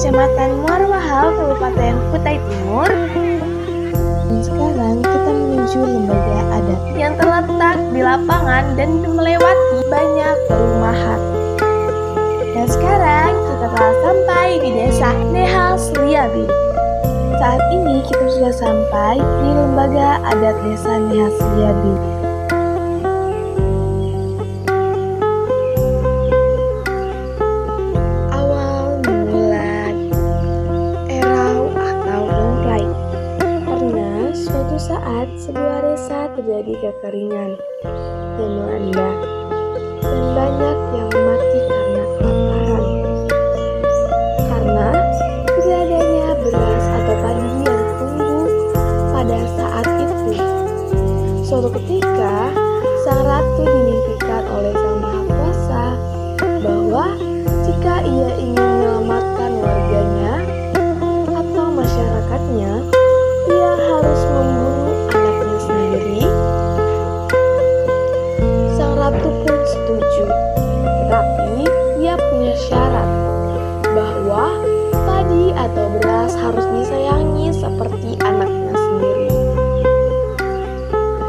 Kecamatan Muarwahal, Kabupaten Kutai Timur. Dan sekarang kita menuju lembaga adat yang terletak di lapangan dan melewati banyak perumahan. Dan sekarang kita telah sampai di desa Nehas Liabi. Saat ini kita sudah sampai di lembaga adat desa Nehas Liabi. awal mula erau atau lomplai. Pernah suatu saat sebuah desa terjadi kekeringan yang melanda dan banyak yang mati karena kelaparan. Karena tidak adanya beras atau padi yang tumbuh pada saat itu. Suatu ketika, sang ratu dimimpikan oleh sang maha kuasa bahwa jika ia ingin menyelamatkan warganya atau masyarakatnya, ia harus membunuh anaknya sendiri. Sang ratu pun setuju, tetapi ia punya syarat bahwa padi atau beras harus disayangi seperti anaknya sendiri.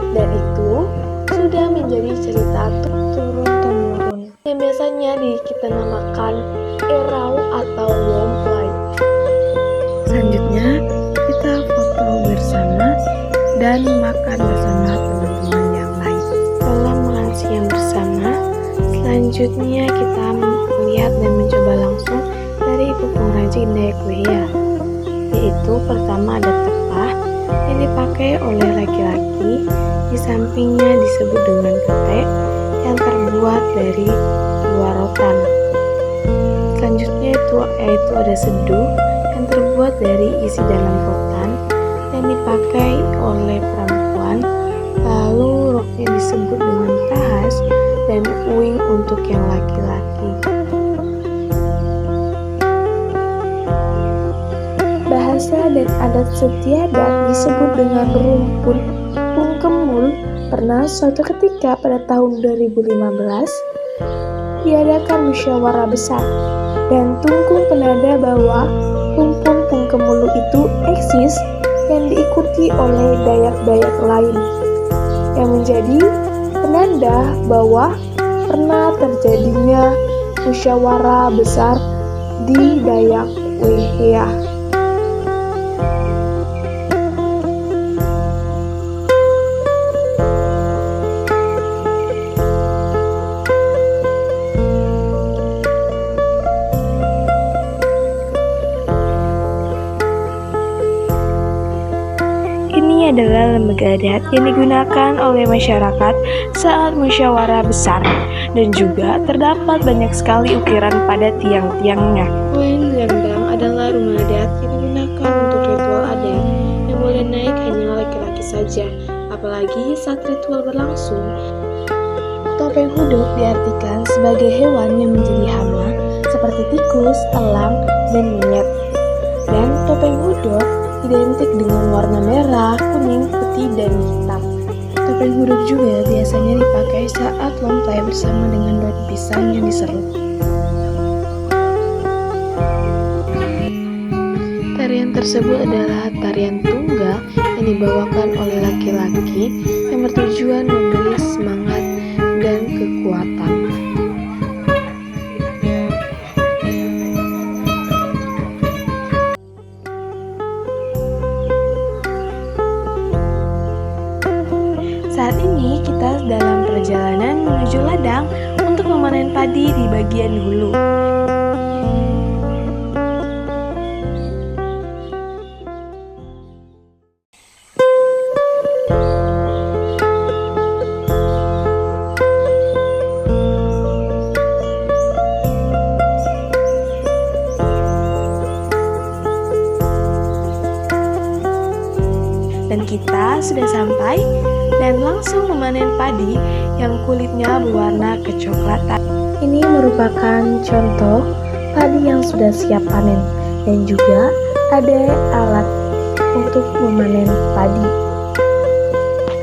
Dan itu sudah menjadi cerita turun-temurun yang biasanya kita namakan erau atau lomplai. Selanjutnya kita foto bersama dan makan bersama teman-teman yang lain. Setelah makan siang bersama, selanjutnya kita melihat dan mencoba langsung dari ibu pengrajin Dayak Wehea, yaitu pertama ada tepah yang dipakai oleh laki-laki, di sampingnya disebut dengan ketek yang terbuat dari buah rotan. Selanjutnya yaitu ada seduh yang terbuat dari isi dalam rotan yang dipakai oleh perempuan, lalu roknya disebut dengan tahas dan uing untuk yang laki-laki. Bahasa dan adat Setiadat disebut dengan rumpun pungkemul. Pernah suatu ketika pada tahun 2015 diadakan musyawarah besar dan tungkung penanda bahwa rumpun pungkemulu itu eksis yang diikuti oleh Dayak-Dayak lain, yang menjadi penanda bahwa pernah terjadinya musyawarah besar di Dayak Wehea. Ini adalah lembaga adat yang digunakan oleh masyarakat saat musyawarah besar, dan juga terdapat banyak sekali ukiran pada tiang-tiangnya. Koin Gendang adalah rumah adat yang digunakan untuk ritual adat yang boleh naik hanya laki-laki saja, apalagi saat ritual berlangsung. Topeng hudok diartikan sebagai hewan yang menjadi hama seperti tikus, elang, dan monyet. Dan topeng hudok identik dengan warna merah, kuning, putih, dan hitam. Topeng hudok juga biasanya dipakai saat lomplai bersama dengan daun pisang yang diserut. Tarian tersebut adalah tarian tunggal yang dibawakan oleh laki-laki yang bertujuan memberi semangat dan kekuatan. Saat ini kita dalam perjalanan menuju ladang untuk memanen padi di bagian hulu. Dan kita sudah sampai dan langsung memanen padi yang kulitnya berwarna kecoklatan. Ini merupakan contoh padi yang sudah siap panen dan juga ada alat untuk memanen padi.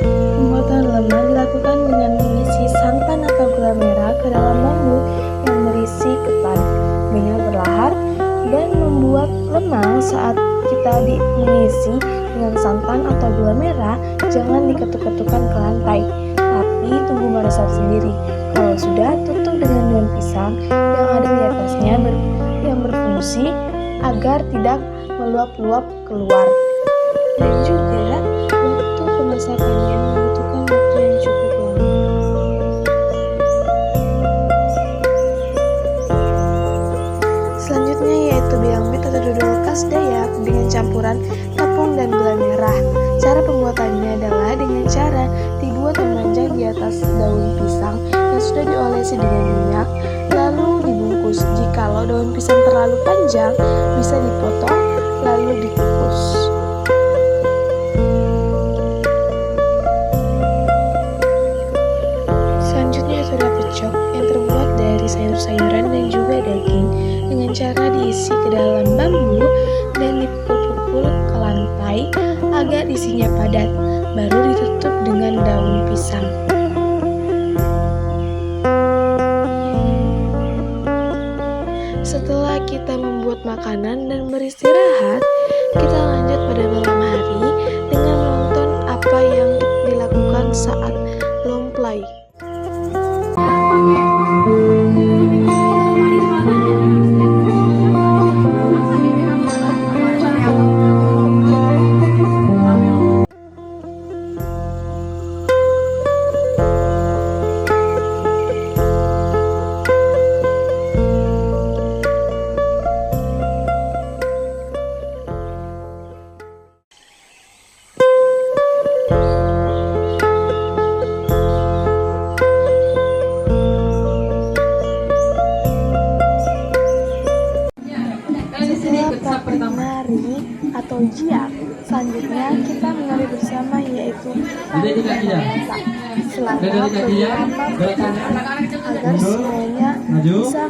Pembuatan lemang dilakukan dengan mengisi santan atau gula merah ke dalam bambu yang berisi ketan, minyak berlahar, dan membuat lemang saat kita mengisi dengan santan atau gula merah, jangan diketuk-ketukkan ke lantai, tapi tunggu meresap sendiri. Kalau sudah, tutup dengan daun pisang yang ada di atasnya yang berfungsi agar tidak meluap-luap keluar. Dan juga waktu pemasakannya membutuhkan waktu yang cukup lama. Selanjutnya yaitu biangmit atau dodol khas Dayak dengan campuran tepung dan gula merah. Cara pembuatannya adalah dengan cara dibuat memanjang di atas daun pisang yang sudah diolesi dengan minyak, lalu dibungkus. Jikalau daun pisang terlalu panjang, bisa dipotong lalu dikukus. Selanjutnya sudah pecok yang terbuat dari sayur-sayuran dan juga daging dengan cara diisi ke dalam bambu dan dipukul-pukul ke lantai agar isinya padat, baru ditutup dengan daun pisang. Setelah kita membuat makanan dan beristirahat, kita lanjut pada malam hari dengan menonton apa yang dilakukan saat lomplai. Setelah menari atau jiak, selanjutnya kita menari bersama yaitu tari masak selama beberapa putaran agar semuanya bisa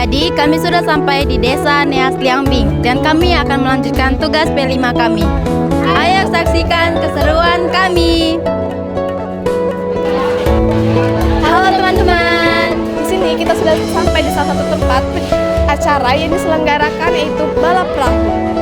Jadi kami sudah sampai di desa Neas Liangbing dan kami akan melanjutkan tugas P5 kami. Ayo saksikan keseruan kami. Halo teman-teman, di sini kita sudah sampai di salah satu tempat acara yang diselenggarakan yaitu balap perahu.